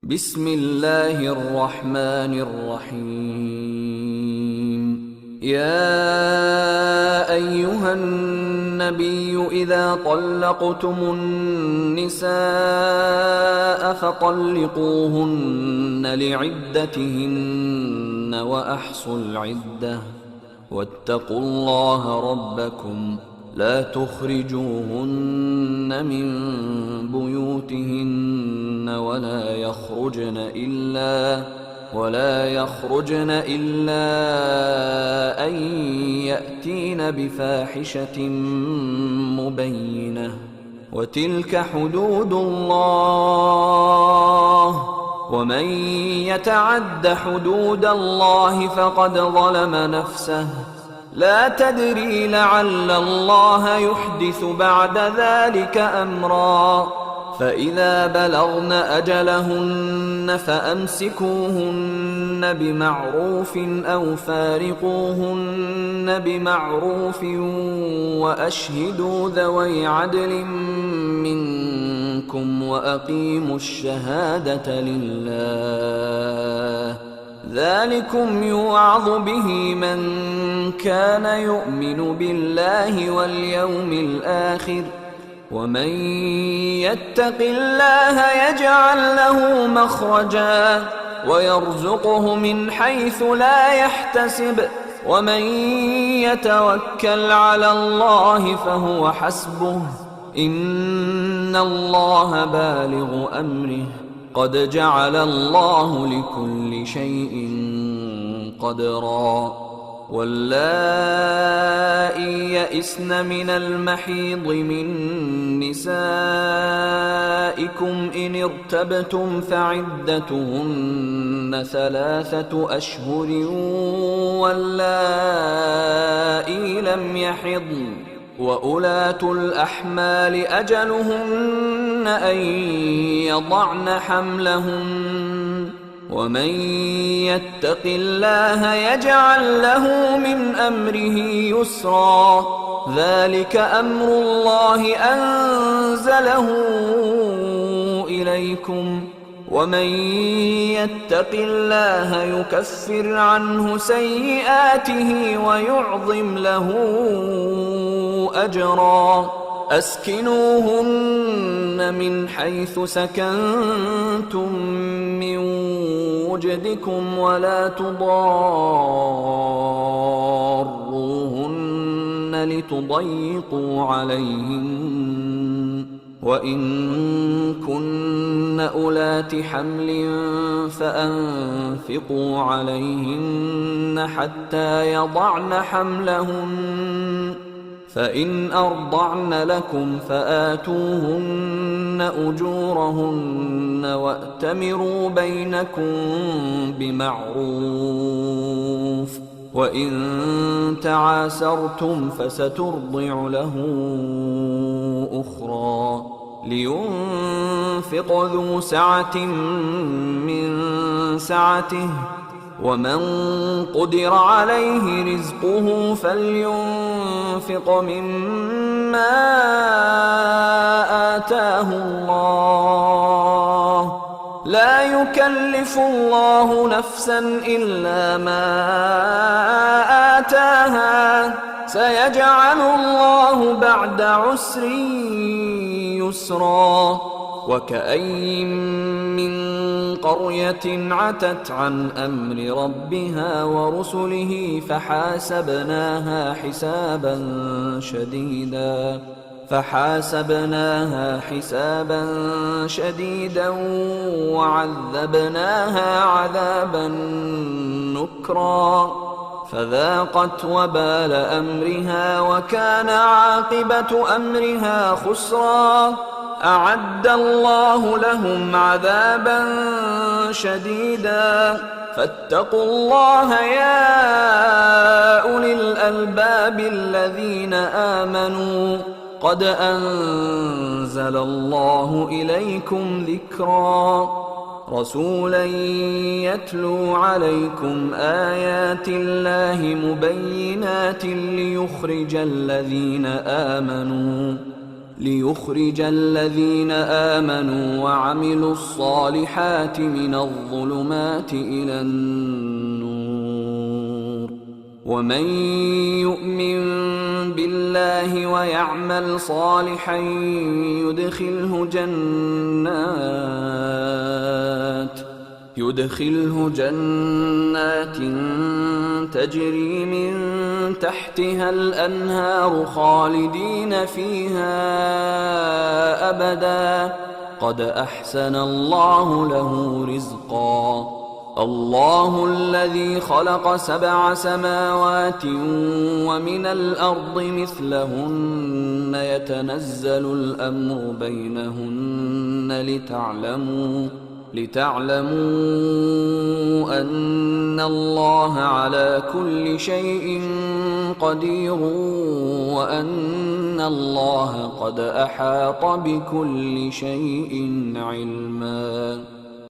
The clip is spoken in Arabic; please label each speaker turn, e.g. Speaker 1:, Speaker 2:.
Speaker 1: بسم الله الرحمن الرحيم. يا أيها النبي إذا طلقتم النساء فطلقوهن لعدتهن وأحصوا العدة واتقوا الله ربكم لا تخرجوهن من بيوتهن ولا يخرجن إلا أن يأتين بفاحشة مبينة وتلك حدود الله ومن يتعد حدود الله فقد ظلم نفسه لا تدري لعل الله يحدث بعد ذلك أمرا فإذا بلغن أجلهن فأمسكوهن بمعروف أو فارقوهن بمعروف وأشهدوا ذوي عدل منكم وأقيموا الشهادة لله ذلكم يوعظ به من كان يؤمن بالله واليوم الآخر ومن يتق الله يجعل له مخرجا ويرزقه من حيث لا يحتسب ومن يتوكل على الله فهو حسبه إن الله بالغ أمره قد جعل الله لكل شيء قدرا واللائي يئسن من المحيض من نسائكم إن ارتبتم فعدتهن 3 أشهر واللائي لم يحضن وأولاة الأحمال أجلهن أن يضعن حملهن ومن يتق الله يجعل له من أمره يسرا ذلك أمر الله أنزله إليكم ومن يتق الله يكفر عنه سيئاته ويعظم له أجرا أسكنوهن من حيث سكنتم من وجدكم ولا تضاروهن لتضيقوا عليهن وإن كن أولات حمل فأنفقوا عليهن حتى يضعن حملهن فإن أرضعن لكم فآتوهن أجورهن وأتمروا بينكم بمعروف وإن تعاسرتم فسترضع له أخرى لينفق ذو سعة من سعته ومن قدر عليه رزقه فلينفق مما آتاه الله لا يكلف الله نفسا إلا ما آتاها سيجعل الله بعد عسر يسرا وكأين من قرية عتت عن أمر ربها ورسله فحاسبناها حسابا شديدا وعذبناها عذابا نكرا فذاقت وبال أمرها وكان عاقبة أمرها خسرا أعد الله لهم عذابا شديدا فاتقوا الله يا أولي الألباب الذين آمنوا قد أنزل الله إليكم ذكرا رسولا يتلو عليكم آيات الله مبينات ليخرج الذين آمنوا ليخرج الذين آمنوا وعملوا الصالحات من الظلمات إلى النور. ومن يؤمن بالله ويعمل صالحا يدخله جنات تجري من تحتها الأنهار خالدين فيها أبدا قد أحسن الله له رزقا. الله الذي خلق 7 سماوات ومن الأرض مثلهن يتنزل الأمر بينهن لتعلموا أن الله على كل شيء قدير وأن الله قد أحاط بكل شيء علما.